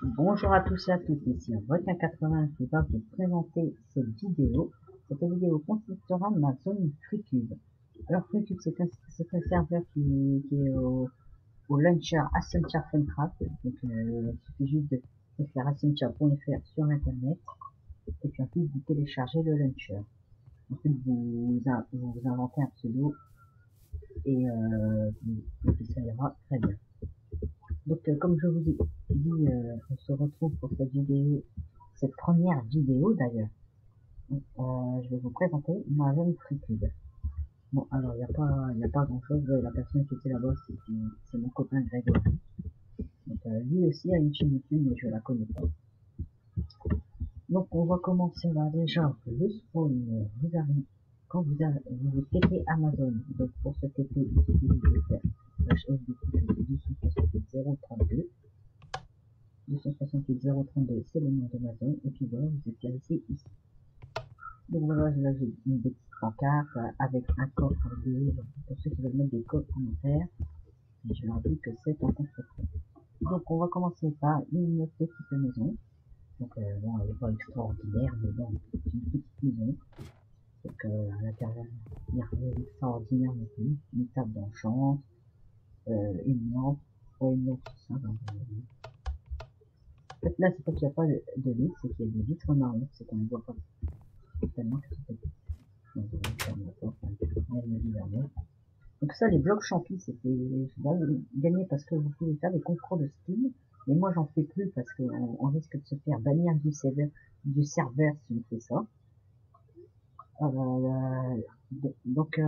Bonjour à tous et à toutes, ici Requin 80 qui va vous présenter cette vidéo. Cette vidéo consistera de ma zone FreeCube. Alors FreeCube c'est un serveur qui est au launcher Accenture Funcraft. Donc il suffit juste de faire accenture.fr sur internet et puis ensuite vous téléchargez le launcher. Ensuite vous inventez un pseudo et puis ça ira très bien. Donc comme je vous ai dit, on se retrouve pour cette vidéo, cette première vidéo d'ailleurs. Je vais vous présenter ma zone FreeCube. Bon, alors il n'y a pas grand chose, la personne qui était là-bas c'est mon copain Grégory. Donc lui aussi a une chaîne YouTube mais je la connais pas. Donc on va commencer là déjà, le spawn, vous avez, quand vous tapez Amazon, donc pour ce TP ici vous devez faire /fdq 268.032 c'est le nom de ma zone, et puis voilà, vous êtes ici. Donc voilà, là j'ai une petite pancarte avec un coffre pour ceux qui veulent mettre des codes commentaires, et je leur dis que c'est en construction. Donc on va commencer par une petite maison. Donc bon, elle n'est pas extraordinaire, mais bon, c'est une petite maison. Donc à l'intérieur, il n'y a rien d'extraordinaire non plus. Une table d'enchant, une lampe, une lampe simple. En fait, là, c'est pas qu'il n'y a pas de vitres, c'est qu'il y a des vitres marron, c'est qu'on ne voit pas tellement que c'est petit. Donc ça, les blocs champis, c'était gagné parce que vous pouvez faire des concours de skin, mais moi j'en fais plus parce qu'on risque de se faire bannir du serveur si on fait ça. Donc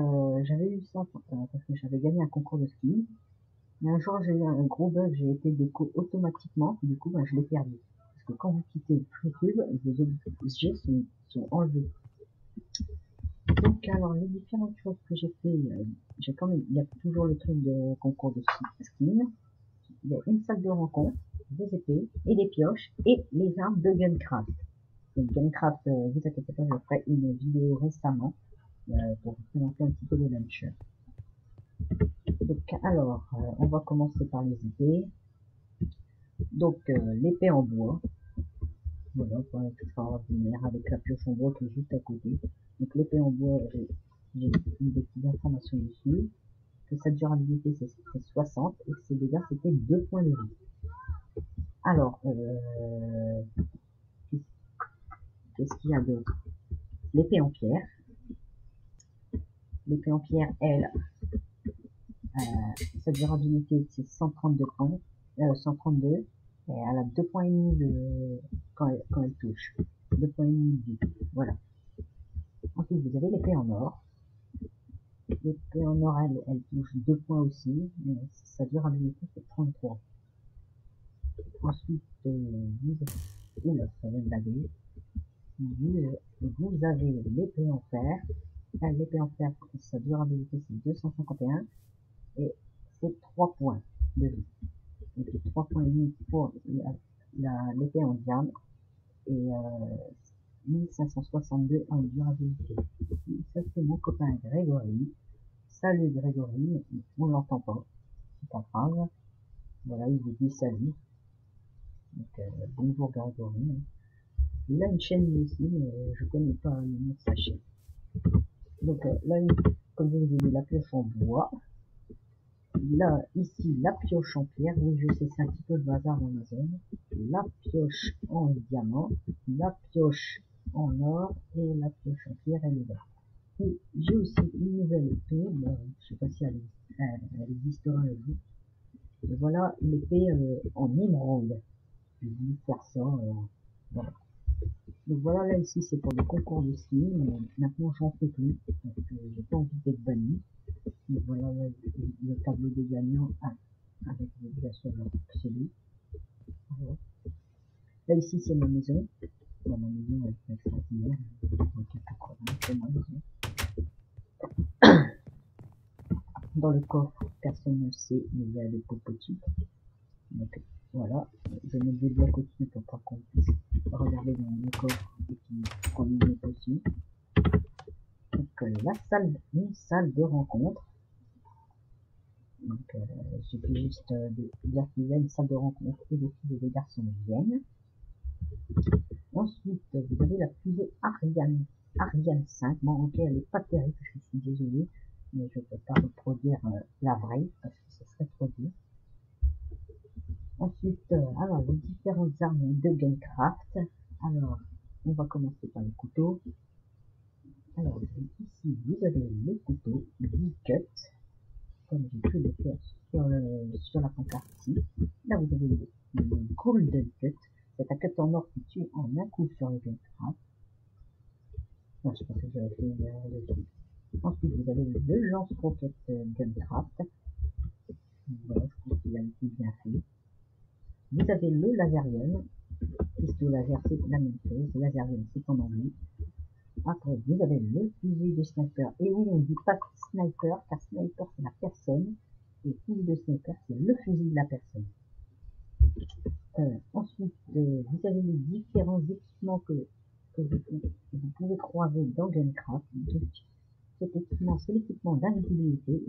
j'avais eu ça parce que j'avais gagné un concours de skin. Mais un jour j'ai eu un gros bug, j'ai été déco automatiquement, et du coup je l'ai perdu. Parce que quand vous quittez FreeCube, vos objets sont enlevés. Donc alors les différentes choses que j'ai fait, j'ai quand même, il y a toujours le truc de concours de skin, il y a une salle de rencontre, des épées et des pioches et les armes de Guncraft. Donc Guncraft, vous inquiétez pas, je ferai une vidéo récemment pour vous présenter un petit peu les launchers. Donc alors, on va commencer par les épées. Donc l'épée en bois, voilà, pas extraordinaire, avec la pioche en bois qui est juste à côté. Donc l'épée en bois, j'ai mis des petites informations dessus, que sa durabilité c'est 60 et que ses dégâts c'était 2 points de vie. Alors, qu'est-ce qu'il y a d'autre? L'épée en pierre. L'épée en pierre, elle, sa durabilité c'est 132 points, 132, et elle a 2 points et demi de, quand elle touche. 2 points et demi de vie, voilà. Ensuite, vous avez l'épée en or. L'épée en or, elle touche 2 points aussi, mais sa durabilité c'est 33. Ensuite, oula, ça vient de laguer. Vous avez l'épée en fer. L'épée en fer, sa durabilité c'est 251 et c'est 3 points de vie. Et puis 3 points et demi pour l'épée en diamant et 1562 en durabilité. Ça c'est mon copain Grégory. Salut Grégory, on l'entend pas, c'est pas grave. Voilà, il vous dit salut. Donc bonjour Grégory. Il a une chaîne aussi, mais je connais pas le nom de sa chaîne. Donc là, comme je vous ai dit, la pioche en bois. Là, ici, la pioche en pierre. Oui, je sais, c'est un petit peu le bazar dans ma zone. La pioche en diamant, la pioche en or et la pioche en pierre, elle est là. Et j'ai aussi une nouvelle épée. Bon, je sais pas si elle existera un jour. Et voilà l'épée en émeraude. Je vais vous faire ça. Voilà. Donc voilà, là ici c'est pour le concours de skin, mais maintenant j'en fais plus, parce que j'ai pas envie d'être banni. Donc voilà là, le tableau des gagnants avec bien sûr leur pseudo. Voilà. Là ici c'est ma maison. Bon, ma maison elle est extraordinaire, c'est ma maison. Dans le coffre, personne ne sait, mais il y a des popotiques. Donc voilà, je mets des blocs au-dessus pour pas qu'on puisse regarder dans le coffre et qu'on y mette aussi. Donc une salle de rencontre. Donc, il suffit juste de dire qu'il y a une salle de rencontre et des filles et des garçons viennent. Ensuite, vous avez la fusée Ariane 5. Bon, ok, elle est pas terrible, je suis désolé, mais je peux pas reproduire la vraie parce que ce serait trop dur. Ensuite, alors, les différentes armes de Gamecraft. Alors, on va commencer par les couteaux. Alors, ici, vous avez le couteau V-Cut, comme j'ai pu le faire sur la pancarte ici. Là, vous avez le Golden Cut. C'est un cut en or qui tue en un coup sur le Gamecraft. Non, je pensais que j'avais fait une erreur dessus. Ensuite, vous avez le lance-roquette Gamecraft. Voilà, je pense qu'il a été bien fait. Vous avez le Laserium. Pistolet laser, c'est la même chose. Laserium, c'est en anglais. Après, vous avez le fusil de sniper. Et oui, on ne dit pas sniper, car sniper, c'est la personne. Et fusil de sniper, c'est le fusil de la personne. Ensuite, vous avez les différents équipements que vous pouvez croiser dans Gamecraft. Donc, cet équipement, c'est l'équipement d'invisibilité,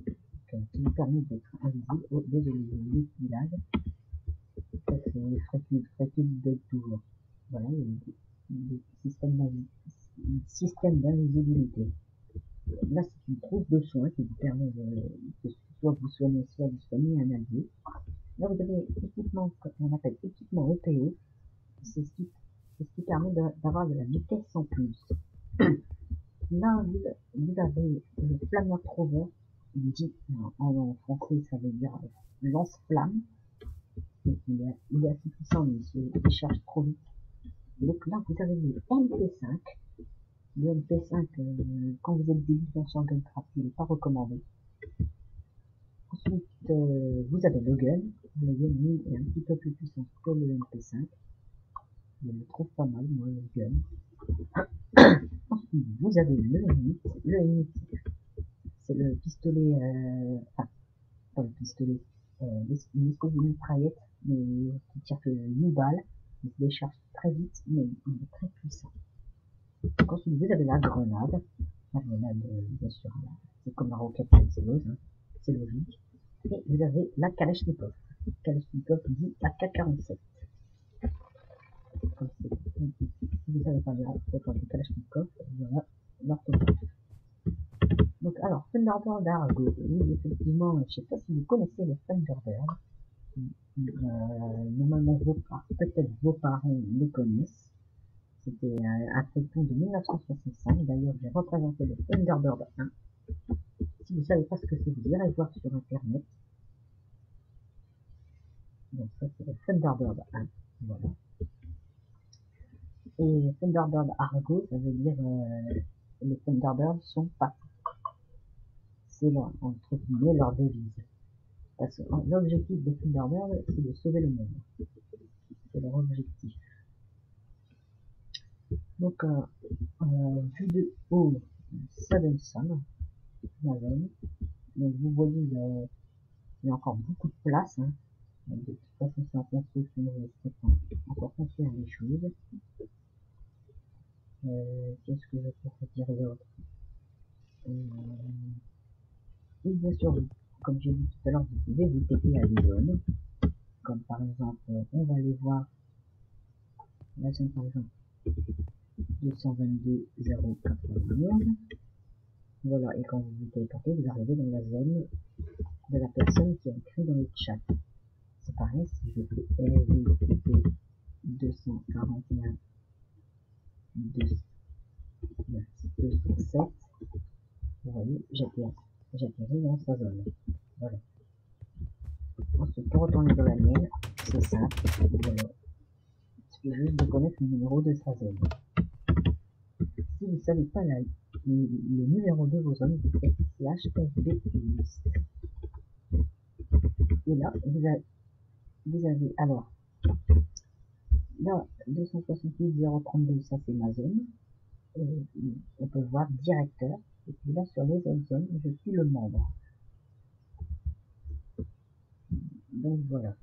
qui vous permet d'être invisible au-delà des villages. Ça, c'est Frécule de toujours. Voilà, il y a des systèmes d'invisibilité. Là, c'est une trousse de soins qui vous permet de soit vous soigner, soit de soigner un allié. Là, vous avez équipement, qu'on appelle équipement EPO. C'est ce qui permet d'avoir de la vitesse en plus. Là, vous avez le Flammer Trover. Il dit, en français, ça veut dire lance-flamme. Il est assez puissant, mais il charge trop vite. Donc là, vous avez le MP5. Le MP5, quand vous êtes débutant sur Gamecraft, il n'est pas recommandé. Ensuite, vous avez le gun. Le gun, lui, est un petit peu plus puissant que le MP5. Je le trouve pas mal, moi, le gun. Ensuite, vous avez le M8. Le M8, c'est le pistolet, enfin, pas le pistolet, une espèce de mitraillette, mais qui tire que 8 balles. Il se décharge très vite, mais il est très puissant. Donc ensuite, vous avez la grenade. La grenade, bien sûr, c'est comme la roquette explose, hein, c'est logique. Et vous avez la Kalachnikov. Kalachnikov dit AK-47. Si vous savez pas lire l'orthographe de Kalachnikov, voilà l'orthographe. Donc alors, Thunderbird Argo. Oui, effectivement, je sais pas si vous connaissez les Thunderbird. Normalement, peut-être vos parents les connaissent. C'était un feuilleton de 1965. D'ailleurs, j'ai représenté le Thunderbird 1. Si vous savez pas ce que c'est, vous irez voir sur internet. Donc ça, c'est le Thunderbird 1. Voilà. Et Thunderbird Argo, ça veut dire les Thunderbirds sont pas. C'est leur, entre guillemets, leur devise. Parce que l'objectif des Thunderbirds, c'est de sauver le monde. C'est leur objectif. Donc, vue de haut, ça donne ça, la zone. Donc, vous voyez, il y a encore beaucoup de place. Hein. De toute façon, c'est en construction, il faut encore construire les choses. Qu'est-ce que je pourrais dire d'autre? Et bien sûr, comme j'ai dit tout à l'heure, vous pouvez vous TP à des zones. Comme par exemple, on va aller voir la zone par exemple 222.091. Voilà, et quand vous vous téléportez, vous arrivez dans la zone de la personne qui a écrit dans le chat. C'est pareil, si je fais LVTP 241 207, vous voyez, j'atterris dans sa zone. Voilà. Ensuite, pour retourner dans la mienne, c'est simple. Voilà. Il suffit juste de connaître le numéro de sa zone. Si vous ne savez pas le numéro de vos zones, vous faites /fb list. Et là, vous avez alors, là, 268.032, ça c'est ma zone. Et on peut voir directeur. Et puis là, sur les autres zones, je suis le membre. Donc voilà.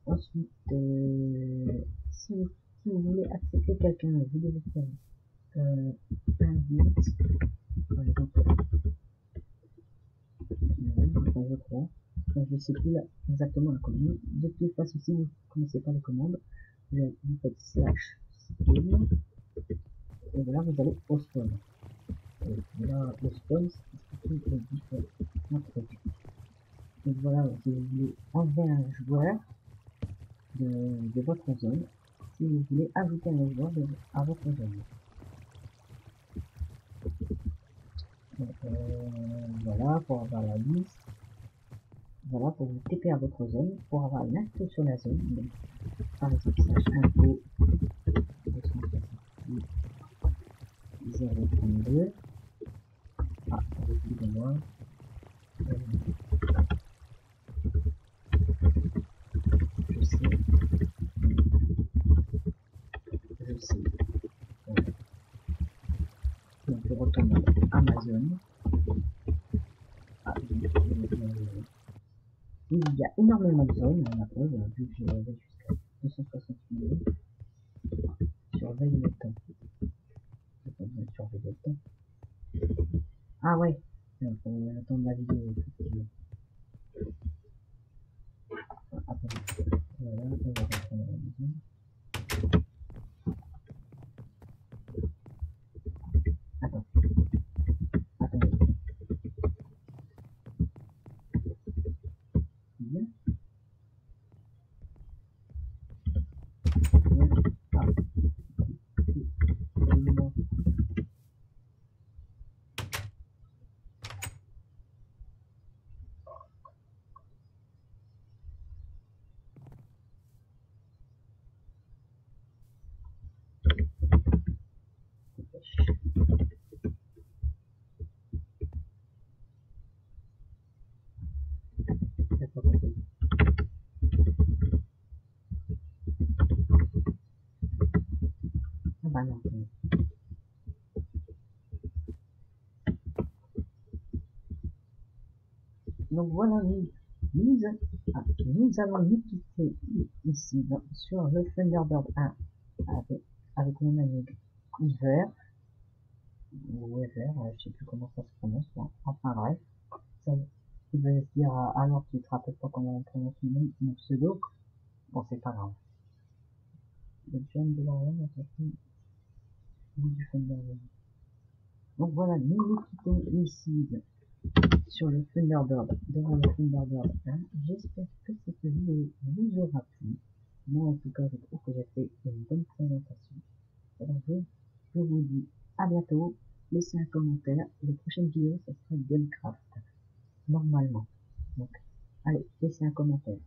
Ensuite, si vous voulez accepter quelqu'un, vous devez faire invite, par exemple, je crois, je ne sais plus là, exactement la commande. De toute façon, si vous ne connaissez pas les commandes, vous faites slash spawn, et là vous allez au spawn. Et là, au spawn, c'est les différents trucs. Donc voilà, si vous voulez enlever un joueur de votre zone, si vous voulez ajouter un joueur à votre zone. Donc, voilà, pour avoir la liste. Voilà, pour vous TP à votre zone, pour avoir l'info sur la zone. Donc, par exemple, slash info 268 032. Ah, excusez-moi. Je sais. Je sais. Donc, je retourne à Amazon. Ah, il y a énormément de zones, on a preuve, vu que j'ai jusqu'à 260 millions. Surveille le temps. J'ai pas besoin de surveiller le temps. Ah ouais, il faut attendre la vidéo, effectivement. Attends, voilà, on va reprendre la maison. Attends, attendez. Bien. Bien. Ah, absolument. J'ai pas compris. Ah bah non. Donc voilà, nous allons nous quitter ici sur le Thunderbird 1 avec mon ami Hiver, ou Ever, je sais plus comment ça se prononce, enfin bref. Ça, il va se dire, alors tu te rappelles pas comment on prononce mon pseudo? Bon, c'est pas grave. Le John de l'Orient, ou du Thunderbird. Donc voilà, nous nous quittons ici sur le Thunderbird, devant le Thunderbird 1. J'espère que cette vidéo vous aura plu. Moi, en tout cas, je trouve que j'ai fait une bonne présentation. Alors, je vous dis à bientôt. Laissez un commentaire. Les prochaines vidéos, ça sera Gamecraft. Normalement. Donc, allez, laissez un commentaire.